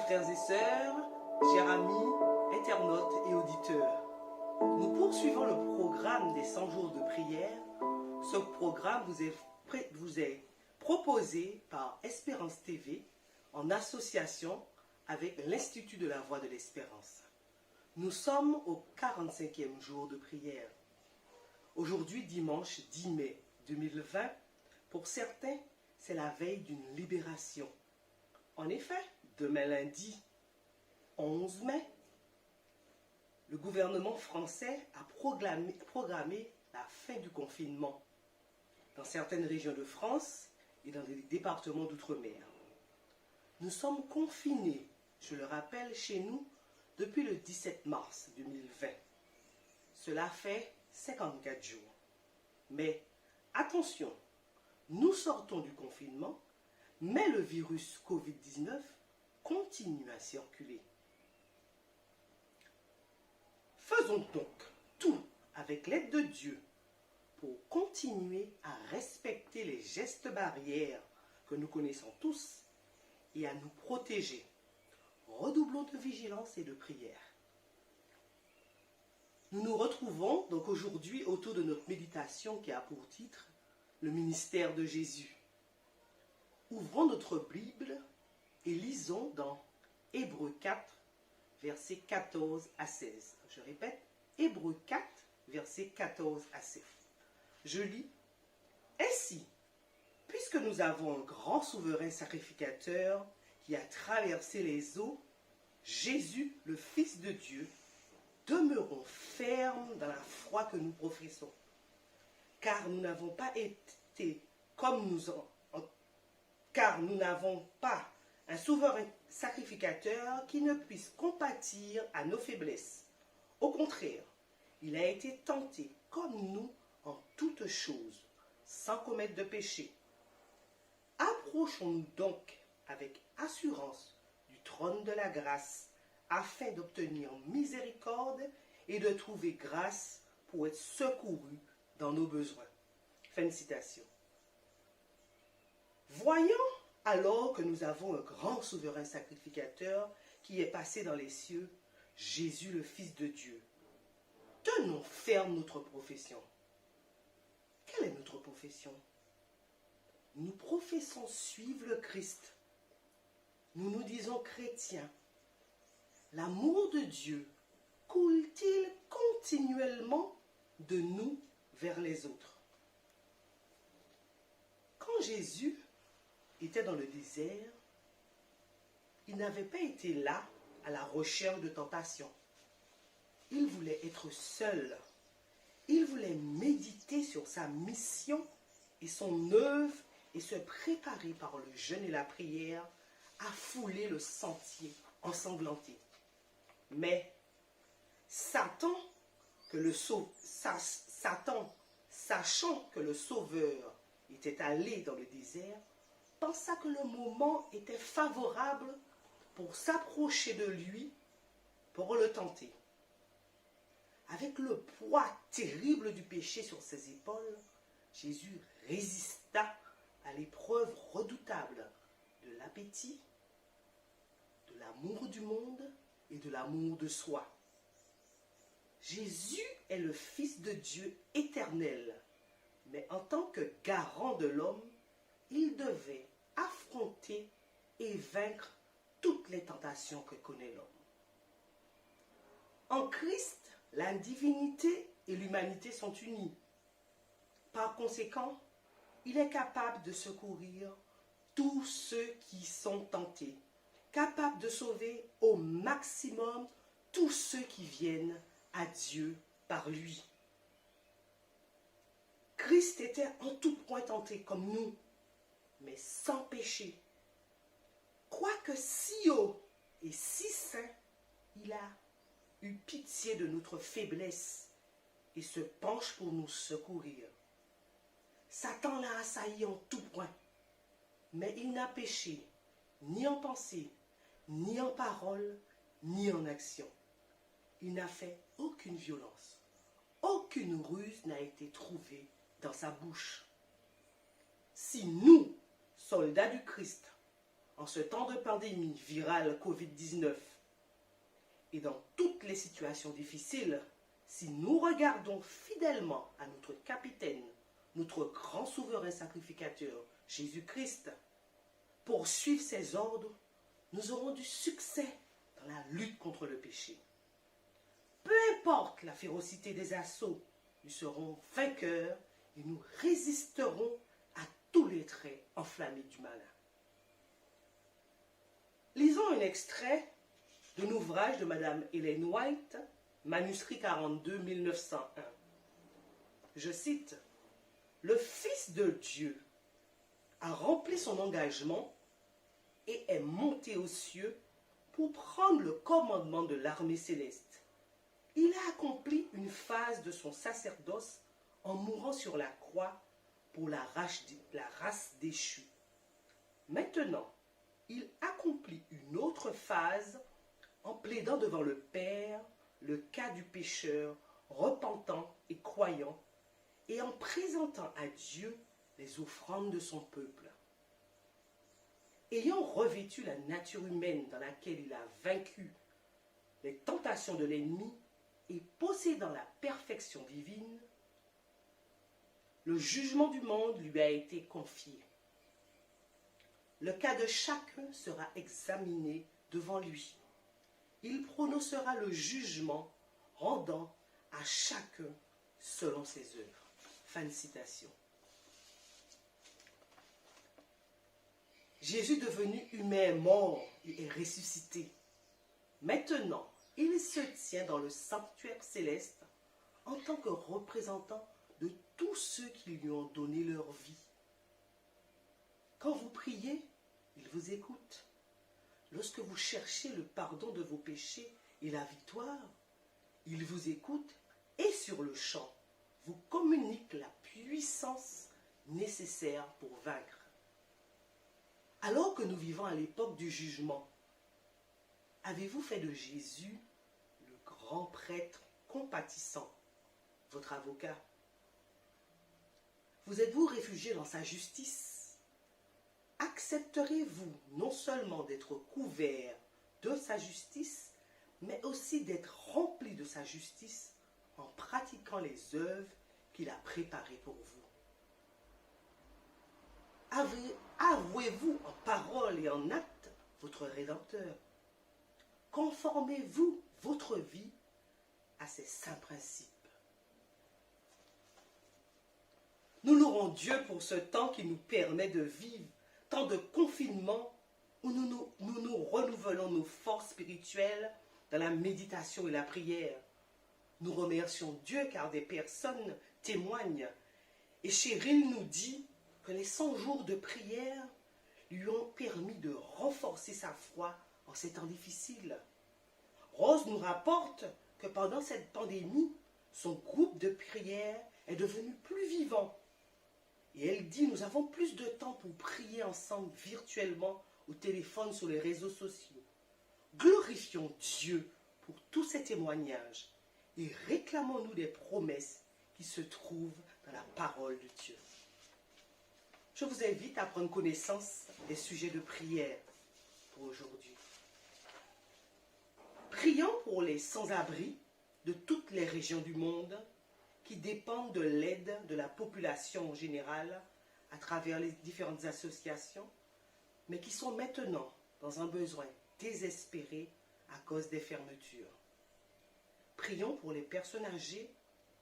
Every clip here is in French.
frères et sœurs, chers amis, internautes et auditeurs, nous poursuivons le programme des 100 jours de prière. Ce programme vous est proposé par Espérance TV en association avec l'Institut de la Voix de l'Espérance. Nous sommes au 45e jour de prière. Aujourd'hui, dimanche 10 mai 2020, pour certains, c'est la veille d'une libération. En effet, demain lundi 11 mai, le gouvernement français a programmé la fin du confinement dans certaines régions de France et dans les départements d'outre-mer. Nous sommes confinés, je le rappelle, chez nous depuis le 17 mars 2020. Cela fait 54 jours. Mais attention, nous sortons du confinement, mais le virus Covid-19 continue à circuler. Faisons donc tout avec l'aide de Dieu pour continuer à respecter les gestes barrières que nous connaissons tous et à nous protéger. Redoublons de vigilance et de prière. Nous nous retrouvons donc aujourd'hui autour de notre méditation qui a pour titre « Le ministère de Jésus ». Ouvrons notre Bible et lisons dans Hébreux 4, versets 14 à 16. Je répète, Hébreux 4, versets 14 à 16. Je lis, « Ainsi, puisque nous avons un grand souverain sacrificateur qui a traversé les eaux, Jésus, le Fils de Dieu, demeurons fermes dans la foi que nous professons. Car nous n'avons pas un souverain sacrificateur qui ne puisse compatir à nos faiblesses. Au contraire, il a été tenté comme nous en toutes choses, sans commettre de péché. Approchons-nous donc avec assurance du trône de la grâce, afin d'obtenir miséricorde et de trouver grâce pour être secourus dans nos besoins. » Fin de citation. Voyons alors que nous avons un grand souverain sacrificateur qui est passé dans les cieux, Jésus le Fils de Dieu. Tenons ferme notre profession. Quelle est notre profession? Nous professons suivre le Christ. Nous nous disons chrétiens. L'amour de Dieu coule-t-il continuellement de nous vers les autres? Quand Jésus était dans le désert, il n'avait pas été là à la recherche de tentation. Il voulait être seul. Il voulait méditer sur sa mission et son œuvre et se préparer par le jeûne et la prière à fouler le sentier ensanglanté. Mais Satan, sachant que le Sauveur était allé dans le désert, pensa que le moment était favorable pour s'approcher de lui, pour le tenter. Avec le poids terrible du péché sur ses épaules, Jésus résista à l'épreuve redoutable de l'appétit, de l'amour du monde et de l'amour de soi. Jésus est le Fils de Dieu éternel, mais en tant que garant de l'homme, il devait affronter et vaincre toutes les tentations que connaît l'homme. En Christ, la divinité et l'humanité sont unies. Par conséquent, il est capable de secourir tous ceux qui sont tentés, capable de sauver au maximum tous ceux qui viennent à Dieu par lui. Christ était en tout point tenté comme nous, mais sans péché. Quoique si haut et si saint, il a eu pitié de notre faiblesse et se penche pour nous secourir. Satan l'a assailli en tout point, mais il n'a péché ni en pensée, ni en parole, ni en action. Il n'a fait aucune violence. Aucune ruse n'a été trouvée dans sa bouche. Si nous, soldats du Christ, en ce temps de pandémie virale Covid-19 et dans toutes les situations difficiles, si nous regardons fidèlement à notre capitaine, notre grand souverain sacrificateur, Jésus-Christ, pour suivre ses ordres, nous aurons du succès dans la lutte contre le péché. Peu importe la férocité des assauts, nous serons vainqueurs et nous résisterons à tous les traits enflammés du malin. Lisons un extrait d'un ouvrage de Madame Ellen White, manuscrit 42, 1901. Je cite, « Le Fils de Dieu a rempli son engagement et est monté aux cieux pour prendre le commandement de l'armée céleste. Il a accompli une phase de son sacerdoce en mourant sur la croix pour la race déchue. Maintenant, il accomplit une autre phase en plaidant devant le Père le cas du pécheur repentant et croyant et en présentant à Dieu les offrandes de son peuple. Ayant revêtu la nature humaine dans laquelle il a vaincu les tentations de l'ennemi et possédant la perfection divine, le jugement du monde lui a été confié. Le cas de chacun sera examiné devant lui. Il prononcera le jugement, rendant à chacun selon ses œuvres. » Fin de citation. Jésus devenu humain est mort et est ressuscité. Maintenant, il se tient dans le sanctuaire céleste en tant que représentant de tous ceux qui lui ont donné leur vie. Quand vous priez, il vous écoute. Lorsque vous cherchez le pardon de vos péchés et la victoire, il vous écoute et sur le champ, vous communique la puissance nécessaire pour vaincre. Alors que nous vivons à l'époque du jugement, avez-vous fait de Jésus le grand prêtre compatissant, votre avocat? Vous êtes-vous réfugié dans sa justice? Accepterez-vous non seulement d'être couvert de sa justice, mais aussi d'être rempli de sa justice en pratiquant les œuvres qu'il a préparées pour vous? Avouez-vous en parole et en acte votre Rédempteur? Conformez-vous votre vie à ses saints principes? Nous louons Dieu pour ce temps qui nous permet de vivre tant de confinement où nous renouvelons nos forces spirituelles dans la méditation et la prière. Nous remercions Dieu car des personnes témoignent. Et Cheryl nous dit que les 100 jours de prière lui ont permis de renforcer sa foi en ces temps difficiles. Rose nous rapporte que pendant cette pandémie, son groupe de prière est devenu plus vivant. Et elle dit, nous avons plus de temps pour prier ensemble virtuellement au téléphone, sur les réseaux sociaux. Glorifions Dieu pour tous ces témoignages et réclamons-nous des promesses qui se trouvent dans la parole de Dieu. Je vous invite à prendre connaissance des sujets de prière pour aujourd'hui. Prions pour les sans-abri de toutes les régions du monde qui dépendent de l'aide de la population en général à travers les différentes associations, mais qui sont maintenant dans un besoin désespéré à cause des fermetures. Prions pour les personnes âgées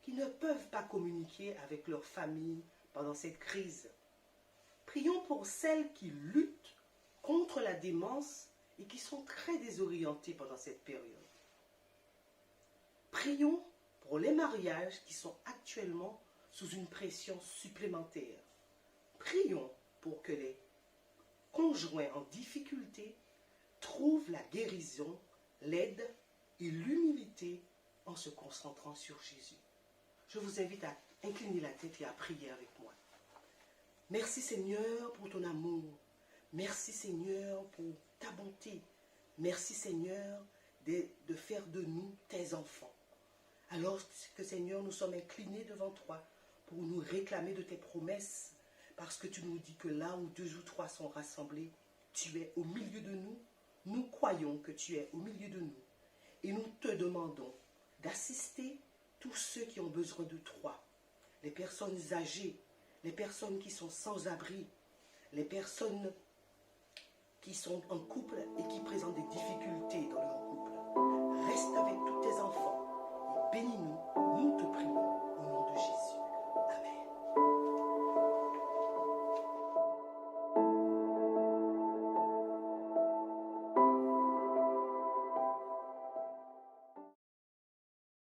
qui ne peuvent pas communiquer avec leur famille pendant cette crise. Prions pour celles qui luttent contre la démence et qui sont très désorientées pendant cette période. Prions pour les mariages qui sont actuellement sous une pression supplémentaire. Prions pour que les conjoints en difficulté trouvent la guérison, l'aide et l'humilité en se concentrant sur Jésus. Je vous invite à incliner la tête et à prier avec moi. Merci Seigneur pour ton amour. Merci Seigneur pour ta bonté. Merci Seigneur de faire de nous tes enfants. Alors que Seigneur, nous sommes inclinés devant toi pour nous réclamer de tes promesses, parce que tu nous dis que là où 2 ou 3 sont rassemblés, tu es au milieu de nous. Nous croyons que tu es au milieu de nous. Et nous te demandons d'assister tous ceux qui ont besoin de toi. Les personnes âgées, les personnes qui sont sans abri, les personnes qui sont en couple et qui présentent des difficultés dans leur couple. Reste avec tous tes enfants et bénis-nous